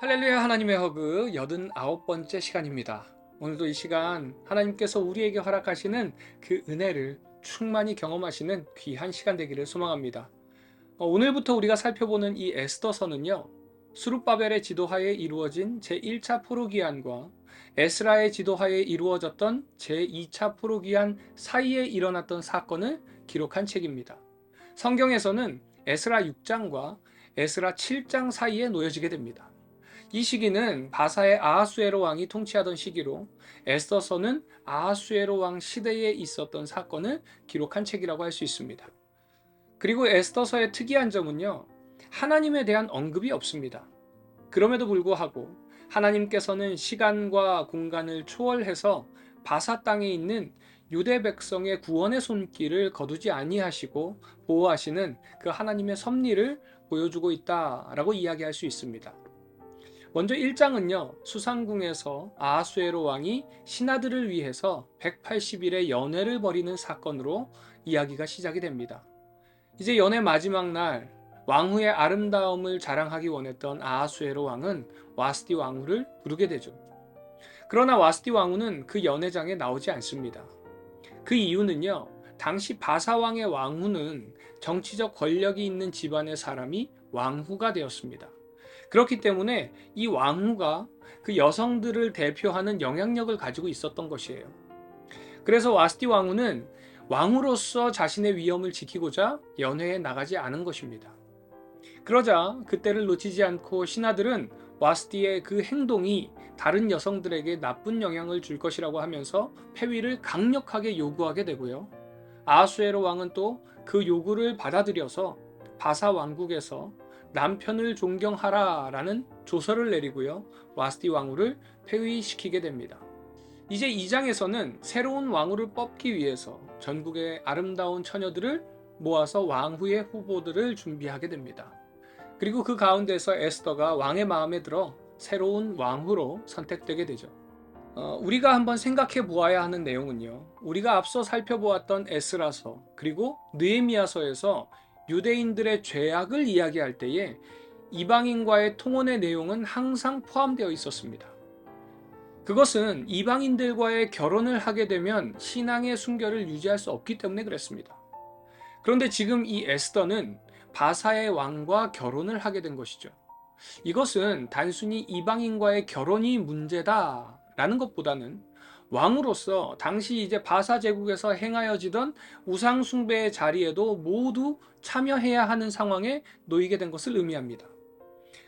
할렐루야. 하나님의 허그 89번째 시간입니다. 오늘도 이 시간 하나님께서 우리에게 허락하시는 그 은혜를 충만히 경험하시는 귀한 시간 되기를 소망합니다. 오늘부터 우리가 살펴보는 이 에스더서는요, 수룹바벨의 지도하에 이루어진 제1차 포로기한과 에스라의 지도하에 이루어졌던 제2차 포로기한 사이에 일어났던 사건을 기록한 책입니다. 성경에서는 에스라 6장과 에스라 7장 사이에 놓여지게 됩니다. 이 시기는 바사의 아하수에로 왕이 통치하던 시기로 에스더서는 아하수에로 왕 시대에 있었던 사건을 기록한 책이라고 할 수 있습니다. 그리고 에스더서의 특이한 점은요, 하나님에 대한 언급이 없습니다. 그럼에도 불구하고 하나님께서는 시간과 공간을 초월해서 바사 땅에 있는 유대 백성의 구원의 손길을 거두지 아니하시고 보호하시는 그 하나님의 섭리를 보여주고 있다라고 이야기할 수 있습니다. 먼저 1장은요, 수상궁에서 아하수에로 왕이 신하들을 위해서 180일의 연회를 벌이는 사건으로 이야기가 시작이 됩니다. 이제 연회 마지막 날, 왕후의 아름다움을 자랑하기 원했던 아하수에로 왕은 와스디 왕후를 부르게 되죠. 그러나 와스디 왕후는 그 연회장에 나오지 않습니다. 그 이유는요, 당시 바사왕의 왕후는 정치적 권력이 있는 집안의 사람이 왕후가 되었습니다. 그렇기 때문에 이 왕후가 그 여성들을 대표하는 영향력을 가지고 있었던 것이에요. 그래서 와스티 왕후는 왕후로서 자신의 위엄을 지키고자 연회에 나가지 않은 것입니다. 그러자 그때를 놓치지 않고 신하들은 와스티의 그 행동이 다른 여성들에게 나쁜 영향을 줄 것이라고 하면서 폐위를 강력하게 요구하게 되고요. 아하수에로 왕은 또 그 요구를 받아들여서 바사 왕국에서 남편을 존경하라라는 조서를 내리고요. 와스티 왕후를 폐위시키게 됩니다. 이제 2장에서는 새로운 왕후를 뽑기 위해서 전국의 아름다운 처녀들을 모아서 왕후의 후보들을 준비하게 됩니다. 그리고 그 가운데서 에스더가 왕의 마음에 들어 새로운 왕후로 선택되게 되죠. 우리가 한번 생각해 보아야 하는 내용은요, 우리가 앞서 살펴보았던 에스라서 그리고 느헤미야서에서 유대인들의 죄악을 이야기할 때에 이방인과의 통혼의 내용은 항상 포함되어 있었습니다. 그것은 이방인들과의 결혼을 하게 되면 신앙의 순결을 유지할 수 없기 때문에 그랬습니다. 그런데 지금 이 에스더는 바사의 왕과 결혼을 하게 된 것이죠. 이것은 단순히 이방인과의 결혼이 문제다라는 것보다는 왕으로서 당시 이제 바사 제국에서 행하여지던 우상 숭배의 자리에도 모두 참여해야 하는 상황에 놓이게 된 것을 의미합니다.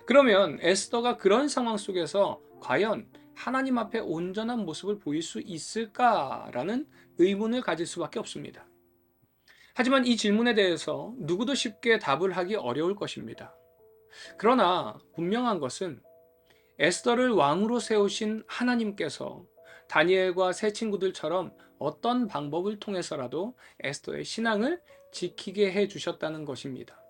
그러면 에스더가 그런 상황 속에서 과연 하나님 앞에 온전한 모습을 보일 수 있을까라는 의문을 가질 수밖에 없습니다. 하지만 이 질문에 대해서 누구도 쉽게 답을 하기 어려울 것입니다. 그러나 분명한 것은 에스더를 왕으로 세우신 하나님께서 다니엘과 세 친구들처럼 어떤 방법을 통해서라도 에스더의 신앙을 지키게 해 주셨다는 것입니다.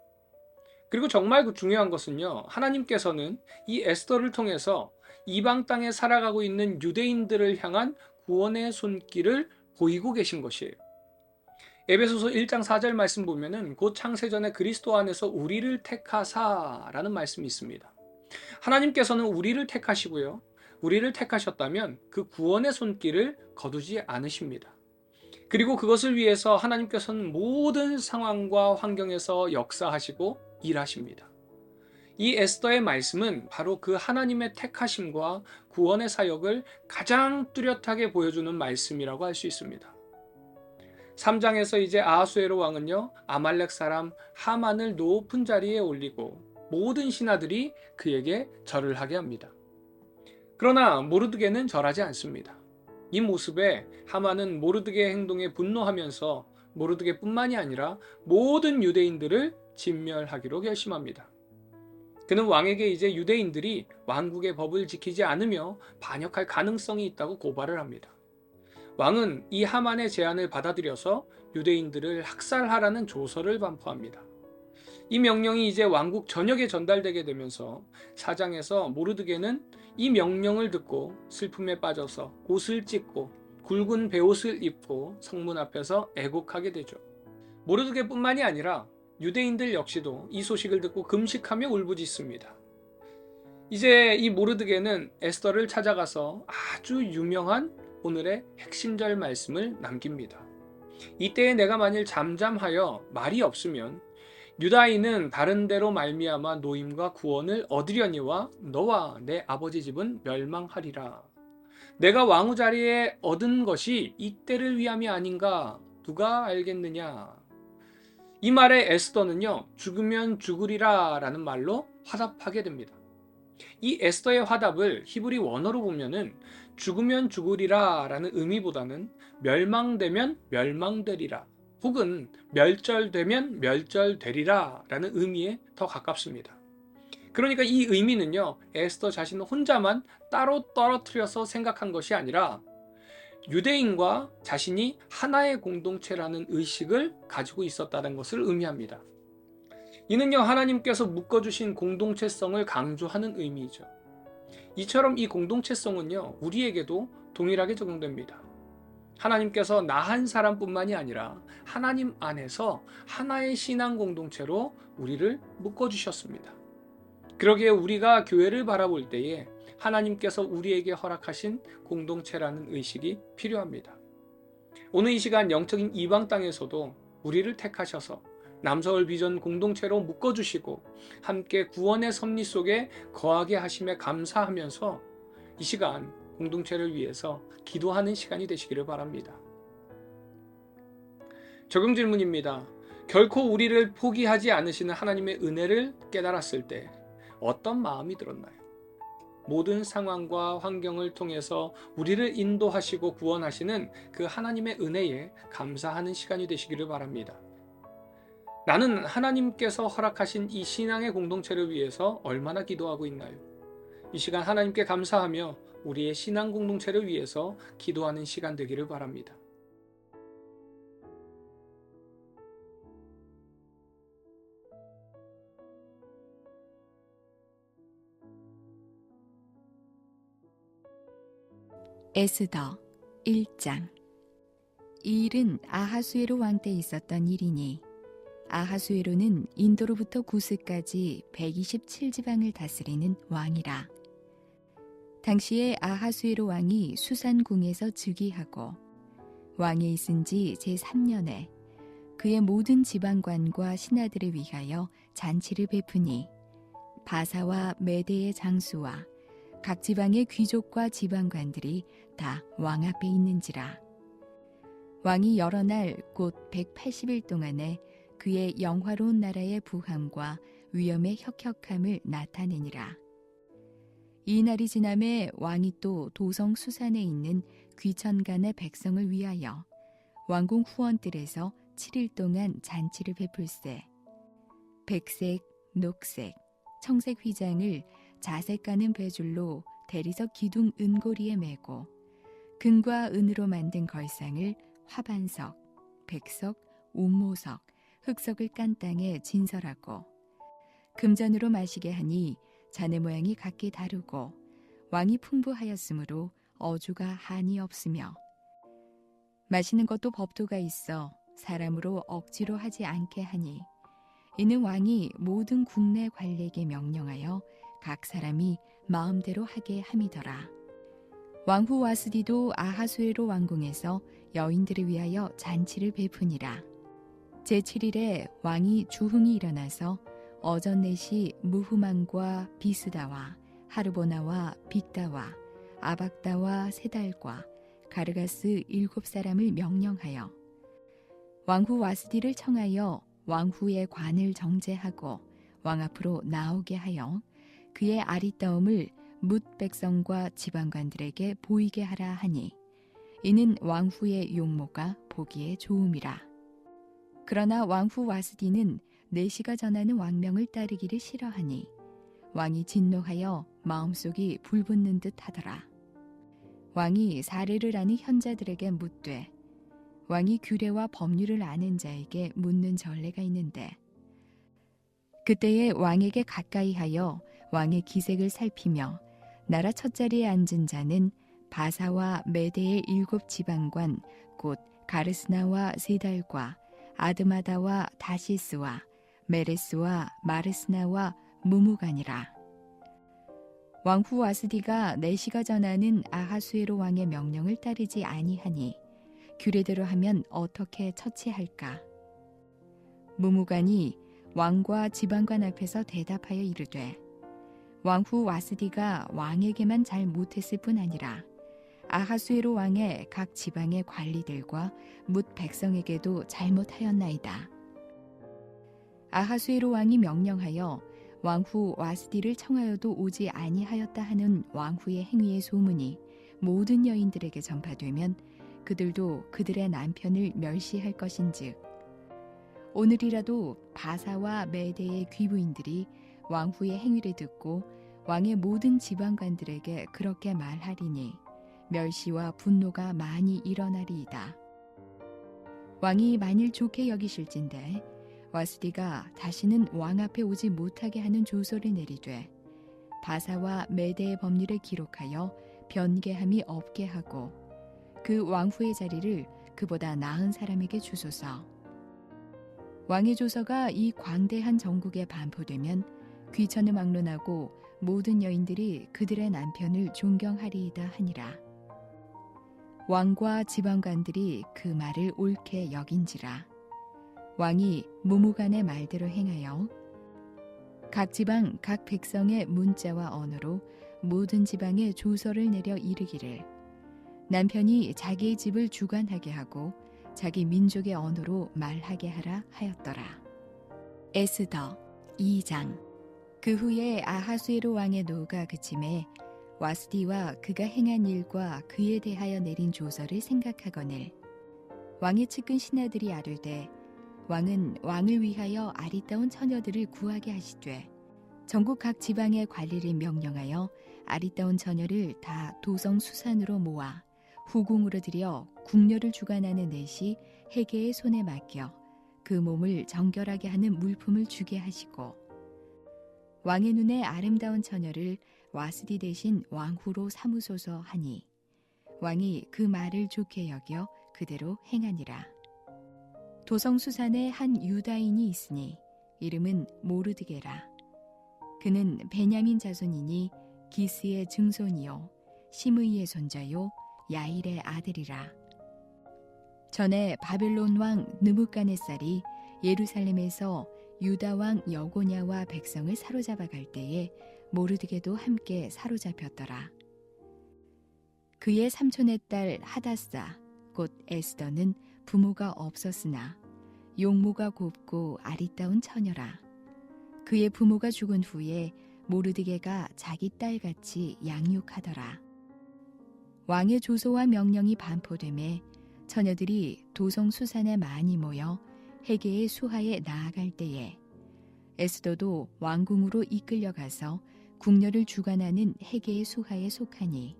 그리고 정말 중요한 것은요, 하나님께서는 이 에스더를 통해서 이방 땅에 살아가고 있는 유대인들을 향한 구원의 손길을 보이고 계신 것이에요. 에베소서 1장 4절 말씀 보면은 곧 창세전에 그리스도 안에서 우리를 택하사라는 말씀이 있습니다. 하나님께서는 우리를 택하시고요. 우리를 택하셨다면 그 구원의 손길을 거두지 않으십니다. 그리고 그것을 위해서 하나님께서는 모든 상황과 환경에서 역사하시고 일하십니다. 이 에스더의 말씀은 바로 그 하나님의 택하심과 구원의 사역을 가장 뚜렷하게 보여주는 말씀이라고 할 수 있습니다. 3장에서 이제 아하수에로 왕은요, 아말렉 사람 하만을 높은 자리에 올리고 모든 신하들이 그에게 절을 하게 합니다. 그러나 모르드게는 절하지 않습니다. 이 모습에 하만은 모르드게의 행동에 분노하면서 모르드게뿐만이 아니라 모든 유대인들을 진멸하기로 결심합니다. 그는 왕에게 이제 유대인들이 왕국의 법을 지키지 않으며 반역할 가능성이 있다고 고발을 합니다. 왕은 이 하만의 제안을 받아들여서 유대인들을 학살하라는 조서를 반포합니다. 이 명령이 이제 왕국 전역에 전달되게 되면서 사장에서 모르드게는 이 명령을 듣고 슬픔에 빠져서 옷을 찢고 굵은 베옷을 입고 성문 앞에서 애곡하게 되죠. 모르드게뿐만이 아니라 유대인들 역시도 이 소식을 듣고 금식하며 울부짖습니다. 이제 이 모르드게는 에스더를 찾아가서 아주 유명한 오늘의 핵심절 말씀을 남깁니다. 이때에 내가 만일 잠잠하여 말이 없으면 유다인은 다른 데로 말미암아 노임과 구원을 얻으려니와 너와 내 아버지 집은 멸망하리라. 내가 왕후 자리에 얻은 것이 이때를 위함이 아닌가 누가 알겠느냐. 이 말에 에스더는요, 죽으면 죽으리라 라는 말로 화답하게 됩니다. 이 에스더의 화답을 히브리 원어로 보면은 죽으면 죽으리라 라는 의미보다는 멸망되면 멸망되리라 혹은 멸절되면 멸절되리라 라는 의미에 더 가깝습니다. 그러니까 이 의미는요, 에스더 자신은 혼자만 따로 떨어뜨려서 생각한 것이 아니라 유대인과 자신이 하나의 공동체라는 의식을 가지고 있었다는 것을 의미합니다. 이는요, 하나님께서 묶어주신 공동체성을 강조하는 의미이죠. 이처럼 이 공동체성은요, 우리에게도 동일하게 적용됩니다. 하나님께서 나 한 사람뿐만이 아니라 하나님 안에서 하나의 신앙 공동체로 우리를 묶어주셨습니다. 그러기에 우리가 교회를 바라볼 때에 하나님께서 우리에게 허락하신 공동체라는 의식이 필요합니다. 오늘 이 시간 영적인 이방 땅에서도 우리를 택하셔서 남서울 비전 공동체로 묶어주시고 함께 구원의 섭리 속에 거하게 하심에 감사하면서 이 시간 공동체를 위해서 기도하는 시간이 되시기를 바랍니다. 적용 질문입니다. 결코 우리를 포기하지 않으시는 하나님의 은혜를 깨달았을 때 어떤 마음이 들었나요? 모든 상황과 환경을 통해서 우리를 인도하시고 구원하시는 그 하나님의 은혜에 감사하는 시간이 되시기를 바랍니다. 나는 하나님께서 허락하신 이 신앙의 공동체를 위해서 얼마나 기도하고 있나요? 이 시간 하나님께 감사하며 우리의 신앙 공동체를 위해서 기도하는 시간 되기를 바랍니다. 에스더 1장. 이 일은 아하수에로 왕 때 있었던 일이니 아하수에로는 인도로부터 구스까지 127지방을 다스리는 왕이라. 당시에 아하수에로 왕이 수산궁에서 즉위하고 왕에 있은 지 제3년에 그의 모든 지방관과 신하들을 위하여 잔치를 베푸니 바사와 메대의 장수와 각 지방의 귀족과 지방관들이 다 왕 앞에 있는지라. 왕이 여러 날 곧 180일 동안에 그의 영화로운 나라의 부함과 위엄의 혁혁함을 나타내니라. 이 날이 지남에 왕이 또 도성 수산에 있는 귀천간의 백성을 위하여 왕궁 후원들에서 7일 동안 잔치를 베풀세. 백색, 녹색, 청색 휘장을 자색 가는 배줄로 대리석 기둥 은고리에 메고 금과 은으로 만든 걸상을 화반석, 백석, 옥모석, 흑석을 깐 땅에 진설하고 금잔으로 마시게 하니 잔의 모양이 각기 다르고 왕이 풍부하였으므로 어주가 한이 없으며 마시는 것도 법도가 있어 사람으로 억지로 하지 않게 하니 이는 왕이 모든 국내 관리에게 명령하여 각 사람이 마음대로 하게 함이더라. 왕후 와스디도 아하수에로 왕궁에서 여인들을 위하여 잔치를 베푸니라. 제7일에 왕이 주흥이 일어나서 어전넷이 무후만과 비스다와 하르보나와 빅다와 아박다와 세달과 가르가스 7사람을 명령하여 왕후 와스디를 청하여 왕후의 관을 정제하고 왕 앞으로 나오게 하여 그의 아리따움을 뭇 백성과 지방관들에게 보이게 하라 하니 이는 왕후의 용모가 보기에 좋음이라. 그러나 왕후 와스디는 내시가 전하는 왕명을 따르기를 싫어하니 왕이 진노하여 마음속이 불붙는 듯 하더라. 왕이 사례를 아는 현자들에게 묻되 왕이 규례와 법률을 아는 자에게 묻는 전례가 있는데 그때에 왕에게 가까이 하여 왕의 기색을 살피며 나라 첫자리에 앉은 자는 바사와 메대의 7지방관 곧 가르스나와 세달과 아드마다와 다시스와 메레스와 마르스나와 무무간이라. 왕후 와스디가 내시가 전하는 아하수에로 왕의 명령을 따르지 아니하니 규례대로 하면 어떻게 처치할까? 무무관이 왕과 지방관 앞에서 대답하여 이르되 왕후 와스디가 왕에게만 잘 못했을 뿐 아니라 아하수에로 왕의 각 지방의 관리들과 뭇 백성에게도 잘못하였나이다. 아하수에로 왕이 명령하여 왕후 와스디를 청하여도 오지 아니하였다 하는 왕후의 행위의 소문이 모든 여인들에게 전파되면 그들도 그들의 남편을 멸시할 것인즉 오늘이라도 바사와 메대의 귀부인들이 왕후의 행위를 듣고 왕의 모든 지방관들에게 그렇게 말하리니 멸시와 분노가 많이 일어나리이다. 왕이 만일 좋게 여기실진대 와스디가 다시는 왕 앞에 오지 못하게 하는 조서를 내리되 바사와 메대의 법률에 기록하여 변개함이 없게 하고 그 왕후의 자리를 그보다 나은 사람에게 주소서. 왕의 조서가 이 광대한 전국에 반포되면 귀천을 막론하고 모든 여인들이 그들의 남편을 존경하리이다 하니라. 왕과 지방관들이 그 말을 옳게 여긴지라. 왕이 무무간의 말대로 행하여 각 지방 각 백성의 문자와 언어로 모든 지방에 조서를 내려 이르기를 남편이 자기의 집을 주관하게 하고 자기 민족의 언어로 말하게 하라 하였더라. 에스더 2장. 그 후에 아하수에로 왕의 노가 그침에 와스디와 그가 행한 일과 그에 대하여 내린 조서를 생각하거늘 왕의 측근 신하들이 아뢰되 왕은 왕을 위하여 아리따운 처녀들을 구하게 하시되 전국 각 지방의 관리를 명령하여 아리따운 처녀를 다 도성 수산으로 모아 후궁으로 들여 궁녀를 주관하는 넷이 해계의 손에 맡겨 그 몸을 정결하게 하는 물품을 주게 하시고 왕의 눈에 아름다운 처녀를 와스디 대신 왕후로 삼으소서 하니 왕이 그 말을 좋게 여겨 그대로 행하니라. 도성수산에 한 유다인이 있으니 이름은 모르드게라. 그는 베냐민 자손이니 기스의 증손이요 시므이의 손자요 야일의 아들이라. 전에 바벨론 왕 느부갓네살이 예루살렘에서 유다 왕 여고냐와 백성을 사로잡아 갈 때에 모르드게도 함께 사로잡혔더라. 그의 삼촌의 딸 하다사 곧 에스더는 부모가 없었으나 용모가 곱고 아리따운 처녀라. 그의 부모가 죽은 후에 모르드게가 자기 딸같이 양육하더라. 왕의 조소와 명령이 반포되매 처녀들이 도성 수산에 많이 모여 해계의 수하에 나아갈 때에 에스더도 왕궁으로 이끌려가서 궁녀를 주관하는 해계의 수하에 속하니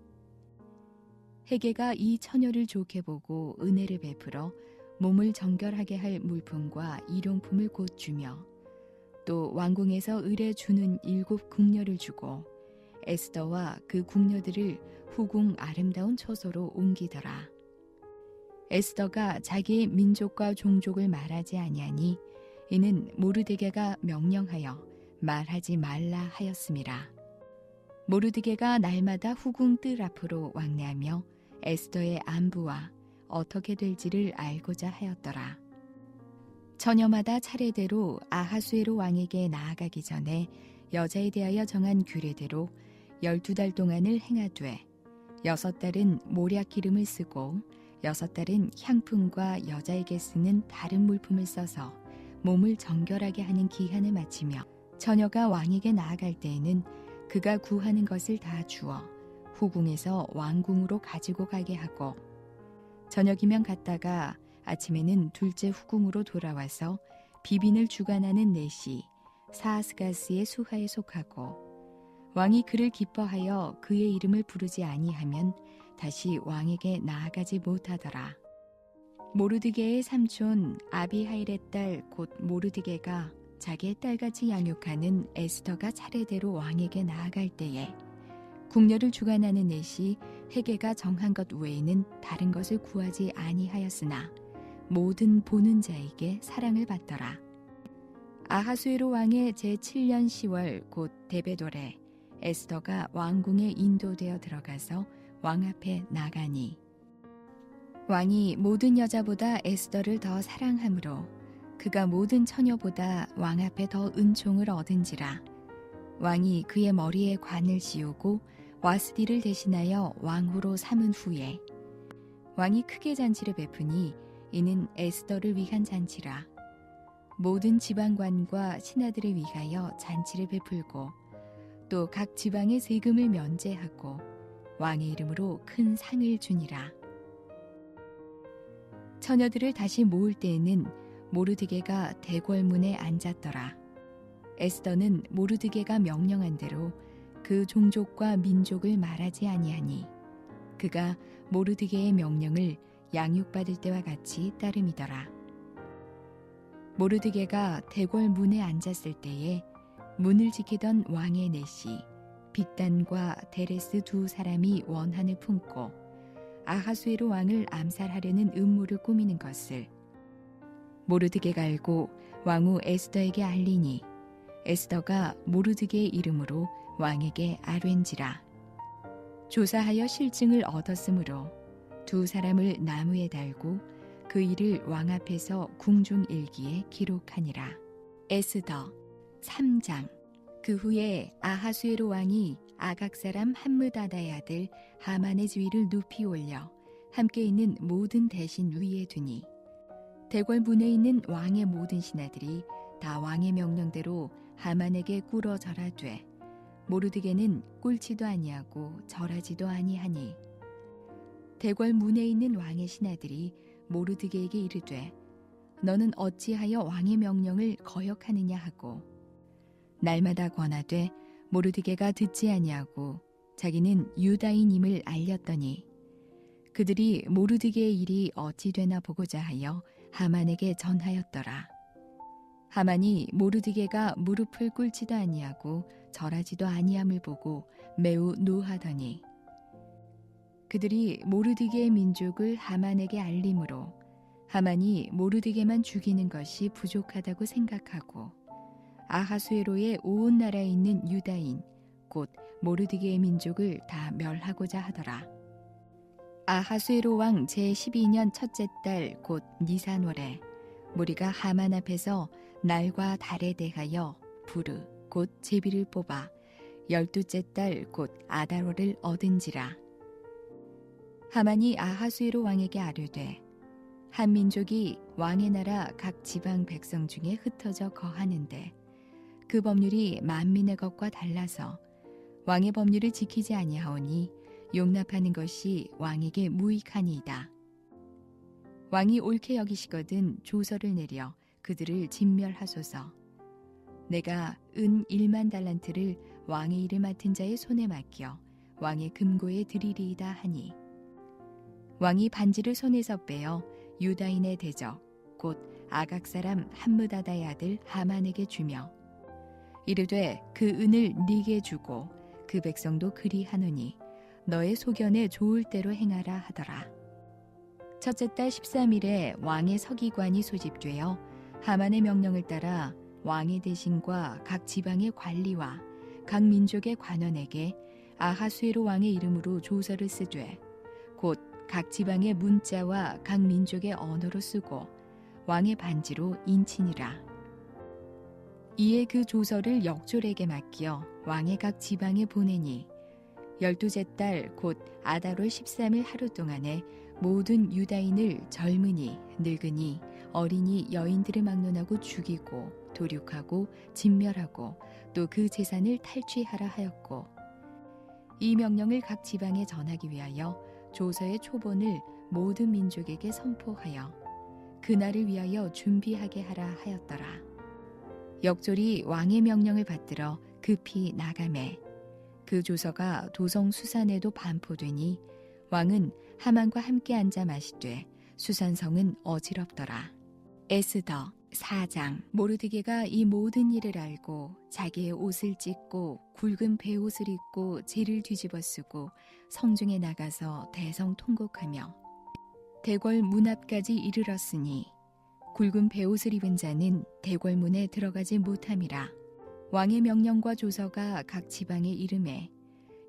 해계가 이 처녀를 좋게 보고 은혜를 베풀어 몸을 정결하게 할 물품과 일용품을 곧 주며 또 왕궁에서 을에 주는 7 궁녀를 주고 에스더와 그 궁녀들을 후궁 아름다운 처소로 옮기더라. 에스더가 자기의 민족과 종족을 말하지 아니하니 이는 모르드게가 명령하여 말하지 말라 하였음이라. 모르드게가 날마다 후궁 뜰 앞으로 왕래하며 에스더의 안부와 어떻게 될지를 알고자 하였더라. 처녀마다 차례대로 아하수에로 왕에게 나아가기 전에 여자에 대하여 정한 규례대로 12달 동안을 행하되 6달은 모략 기름을 쓰고 6달은 향품과 여자에게 쓰는 다른 물품을 써서 몸을 정결하게 하는 기한을 마치며 처녀가 왕에게 나아갈 때에는 그가 구하는 것을 다 주어 후궁에서 왕궁으로 가지고 가게 하고 저녁이면 갔다가 아침에는 둘째 후궁으로 돌아와서 비빈을 주관하는 넷이 사아스가스의 수하에 속하고 왕이 그를 기뻐하여 그의 이름을 부르지 아니하면 다시 왕에게 나아가지 못하더라. 모르드게의 삼촌 아비하일의 딸 곧 모르드게가 자기의 딸같이 양육하는 에스더가 차례대로 왕에게 나아갈 때에 궁녀를 주관하는 넷이 해계가 정한 것 외에는 다른 것을 구하지 아니하였으나 모든 보는 자에게 사랑을 받더라. 아하수에로 왕의 제7년 10월 곧 데베돌에 에스더가 왕궁에 인도되어 들어가서 왕 앞에 나가니 왕이 모든 여자보다 에스더를 더 사랑하므로 그가 모든 처녀보다 왕 앞에 더 은총을 얻은지라. 왕이 그의 머리에 관을 씌우고 와스디를 대신하여 왕후로 삼은 후에 왕이 크게 잔치를 베푸니 이는 에스더를 위한 잔치라. 모든 지방관과 신하들을 위하여 잔치를 베풀고 또 각 지방의 세금을 면제하고 왕의 이름으로 큰 상을 주니라. 처녀들을 다시 모을 때에는 모르드게가 대궐문에 앉았더라. 에스더는 모르드게가 명령한 대로 그 종족과 민족을 말하지 아니하니 그가 모르드게의 명령을 양육받을 때와 같이 따름이더라. 모르드게가 대궐문에 앉았을 때에 문을 지키던 왕의 넷이 빅단과 데레스 두 사람이 원한을 품고 아하수에로 왕을 암살하려는 음모를 꾸미는 것을 모르드게가 알고 왕후 에스더에게 알리니 에스더가 모르드게의 이름으로 왕에게 아뢰인지라. 조사하여 실증을 얻었으므로 두 사람을 나무에 달고 그 일을 왕 앞에서 궁중일기에 기록하니라. 에스더 3장. 그 후에 아하수에로 왕이 아각 사람 함므다다의 아들 하만의 지위를 높이 올려 함께 있는 모든 대신 위에 두니 대궐 문에 있는 왕의 모든 신하들이 다 왕의 명령대로 하만에게 꿇어 절하되 모르드게는 꿇지도 아니하고 절하지도 아니하니 대궐 문에 있는 왕의 신하들이 모르드게에게 이르되 너는 어찌하여 왕의 명령을 거역하느냐 하고 날마다 권하되 모르드게가 듣지 아니하고 자기는 유다인임을 알렸더니 그들이 모르드게의 일이 어찌 되나 보고자 하여 하만에게 전하였더라. 하만이 모르드게가 무릎을 꿇지도 아니하고 절하지도 아니함을 보고 매우 노하더니 그들이 모르드게의 민족을 하만에게 알림으로 하만이 모르드게만 죽이는 것이 부족하다고 생각하고 아하수에로의 온 나라에 있는 유다인 곧 모르드게의 민족을 다 멸하고자 하더라. 아하수에로 왕 제12년 첫째 달 곧 니산월에 무리가 하만 앞에서 날과 달에 대하여 부르 곧 제비를 뽑아 12째 달 곧 아달월을 얻은지라. 하만이 아하수에로 왕에게 아뢰되 한 민족이 왕의 나라 각 지방 백성 중에 흩어져 거하는데 그 법률이 만민의 것과 달라서 왕의 법률을 지키지 아니하오니 용납하는 것이 왕에게 무익하니이다. 왕이 옳게 여기시거든 조서를 내려 그들을 진멸하소서. 내가 은 1만 달란트를 왕의 일을 맡은 자의 손에 맡겨 왕의 금고에 드리리이다 하니 왕이 반지를 손에서 빼어 유다인의 대적 곧 아각 사람 함므다다의 아들 하만에게 주며 이르되 그 은을 네게 주고 그 백성도 그리하노니 너의 소견에 좋을 대로 행하라 하더라. 첫째 달 13일에 왕의 서기관이 소집되어 하만의 명령을 따라 왕의 대신과 각 지방의 관리와 각 민족의 관원에게 아하수에로 왕의 이름으로 조서를 쓰되 곧 각 지방의 문자와 각 민족의 언어로 쓰고 왕의 반지로 인치니라. 이에 그 조서를 역졸에게 맡겨 왕의 각 지방에 보내니 12째 달 곧 아달월 13일 하루 동안에 모든 유다인을 젊은이, 늙은이, 어린이, 여인들을 막론하고 죽이고 도륙하고 진멸하고 또 그 재산을 탈취하라 하였고 이 명령을 각 지방에 전하기 위하여 조서의 초본을 모든 민족에게 선포하여 그날을 위하여 준비하게 하라 하였더라. 역졸이 왕의 명령을 받들어 급히 나가매 그 조서가 도성 수산에도 반포되니 왕은 하만과 함께 앉아 마시되 수산성은 어지럽더라. 에스더 4장. 모르드게가 이 모든 일을 알고 자기의 옷을 찢고 굵은 베옷을 입고 재를 뒤집어 쓰고 성중에 나가서 대성통곡하며 대궐 문 앞까지 이르렀으니 굵은 베옷을 입은 자는 대궐문에 들어가지 못함이라. 왕의 명령과 조서가 각 지방에 이름에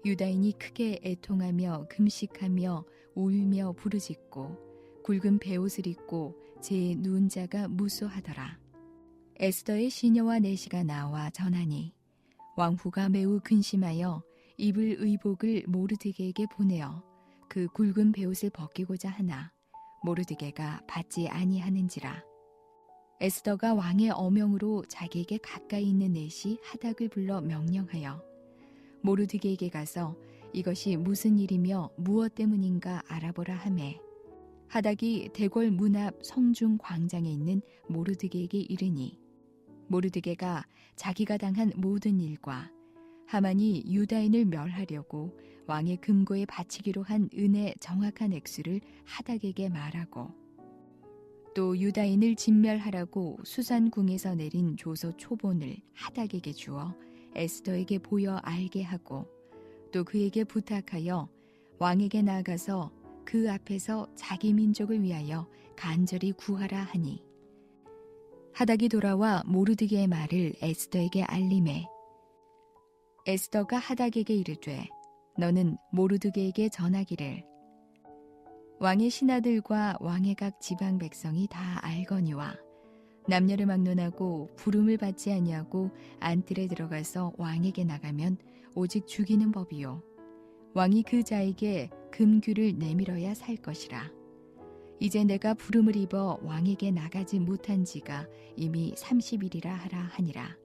유다인이 크게 애통하며 금식하며 울며 부르짖고 굵은 베옷을 입고 제 누운 자가 무수하더라. 에스더의 시녀와 내시가 나와 전하니 왕후가 매우 근심하여 입을 의복을 모르드게에게 보내어 그 굵은 베옷을 벗기고자 하나 모르드게가 받지 아니하는지라. 에스더가 왕의 어명으로 자기에게 가까이 있는 내시 하닥을 불러 명령하여 모르드게에게 가서 이것이 무슨 일이며 무엇 때문인가 알아보라 하매 하닥이 대궐 문 앞 성중 광장에 있는 모르드게에게 이르니 모르드게가 자기가 당한 모든 일과 하만이 유다인을 멸하려고 왕의 금고에 바치기로 한 은의 정확한 액수를 하닥에게 말하고 또 유다인을 진멸하라고 수산궁에서 내린 조서 초본을 하닥에게 주어 에스더에게 보여 알게 하고 또 그에게 부탁하여 왕에게 나아가서 그 앞에서 자기 민족을 위하여 간절히 구하라 하니 하닥이 돌아와 모르드게의 말을 에스더에게 알림해 에스더가 하닥에게 이르되 너는 모르드게에게 전하기를 왕의 신하들과 왕의 각 지방 백성이 다 알거니와 남녀를 막론하고 부름을 받지 아니하고 안뜰에 들어가서 왕에게 나가면 오직 죽이는 법이요 왕이 그 자에게 금규를 내밀어야 살 것이라. 이제 내가 부름을 입어 왕에게 나가지 못한 지가 이미 30일이라 하라 하니라.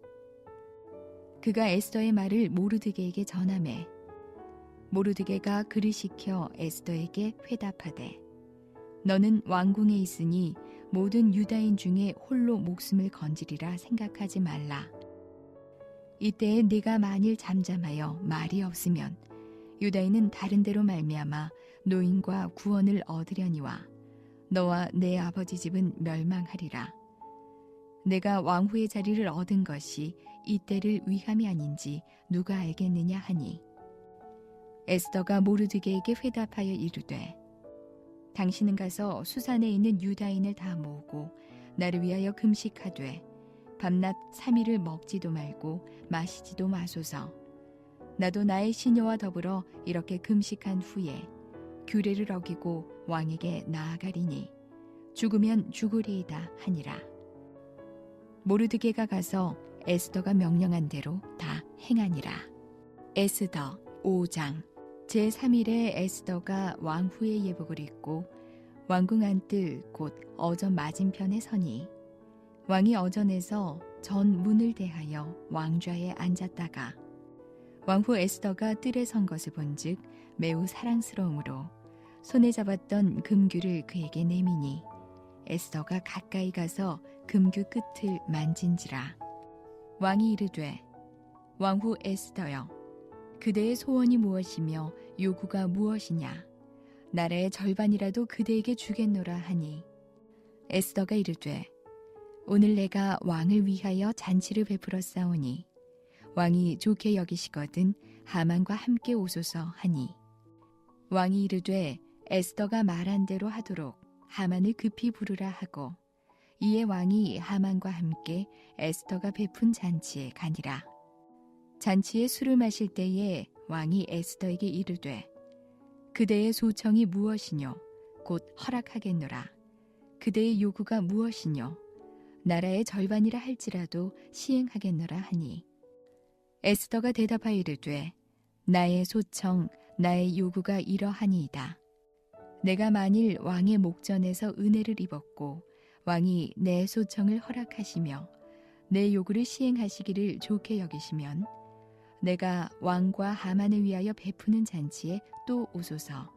그가 에스더의 말을 모르드게에게 전하매 모르드게가 그를 시켜 에스더에게 회답하되 너는 왕궁에 있으니 모든 유다인 중에 홀로 목숨을 건지리라 생각하지 말라. 이때에 네가 만일 잠잠하여 말이 없으면 유다인은 다른 데로 말미암아 노인과 구원을 얻으려니와 너와 내 아버지 집은 멸망하리라. 내가 왕후의 자리를 얻은 것이 이때를 위함이 아닌지 누가 알겠느냐 하니 에스더가 모르드게에게 회답하여 이르되 당신은 가서 수산에 있는 유다인을 다 모으고 나를 위하여 금식하되 밤낮 3일을 먹지도 말고 마시지도 마소서. 나도 나의 시녀와 더불어 이렇게 금식한 후에 규례를 어기고 왕에게 나아가리니 죽으면 죽으리이다 하니라. 모르드게가 가서 에스더가 명령한 대로 다 행하니라. 에스더 5장 제3일에 에스더가 왕후의 예복을 입고 왕궁 안뜰 곧 어전 맞은편에 서니 왕이 어전에서 전 문을 대하여 왕좌에 앉았다가 왕후 에스더가 뜰에 선 것을 본즉 매우 사랑스러우므로 손에 잡았던 금규를 그에게 내미니 에스더가 가까이 가서 금규 끝을 만진지라. 왕이 이르되 왕후 에스더여 그대의 소원이 무엇이며 요구가 무엇이냐 나라의 절반이라도 그대에게 주겠노라 하니 에스더가 이르되 오늘 내가 왕을 위하여 잔치를 베풀었사오니 왕이 좋게 여기시거든 하만과 함께 오소서 하니 왕이 이르되 에스더가 말한 대로 하도록 하만을 급히 부르라 하고 이에 왕이 하만과 함께 에스더가 베푼 잔치에 가니라. 잔치에 술을 마실 때에 왕이 에스더에게 이르되 그대의 소청이 무엇이뇨 곧 허락하겠노라. 그대의 요구가 무엇이뇨 나라의 절반이라 할지라도 시행하겠노라 하니 에스더가 대답하여 이르되 나의 소청 나의 요구가 이러하니이다. 내가 만일 왕의 목전에서 은혜를 입었고 왕이 내 소청을 허락하시며 내 요구를 시행하시기를 좋게 여기시면 내가 왕과 하만을 위하여 베푸는 잔치에 또 오소서.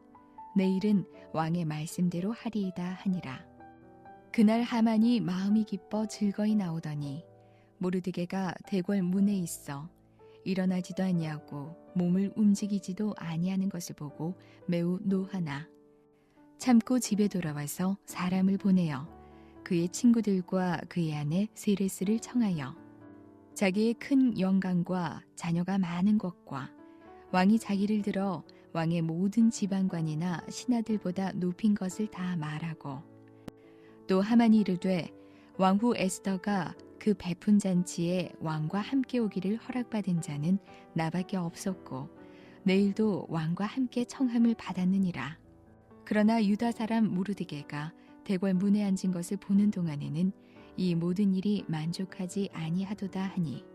내일은 왕의 말씀대로 하리이다 하니라. 그날 하만이 마음이 기뻐 즐거이 나오더니 모르드게가 대궐 문에 있어 일어나지도 아니하고 몸을 움직이지도 아니하는 것을 보고 매우 노하나 참고 집에 돌아와서 사람을 보내어 그의 친구들과 그의 아내 세레스를 청하여 자기의 큰 영광과 자녀가 많은 것과 왕이 자기를 들어 왕의 모든 지방관이나 신하들보다 높인 것을 다 말하고 또 하만이 이르되 왕후 에스더가 그 베푼 잔치에 왕과 함께 오기를 허락받은 자는 나밖에 없었고 내일도 왕과 함께 청함을 받았느니라. 그러나 유다 사람 모르드게가 대궐 문에 앉은 것을 보는 동안에는 이 모든 일이 만족하지 아니하도다 하니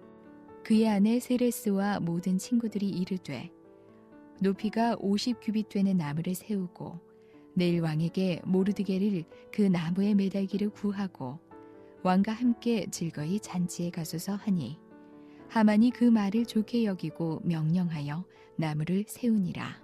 그의 아내 세레스와 모든 친구들이 이르되 높이가 50규빗 되는 나무를 세우고 내일 왕에게 모르드게를 그 나무에 매달기를 구하고 왕과 함께 즐거이 잔치에 가소서 하니 하만이 그 말을 좋게 여기고 명령하여 나무를 세우니라.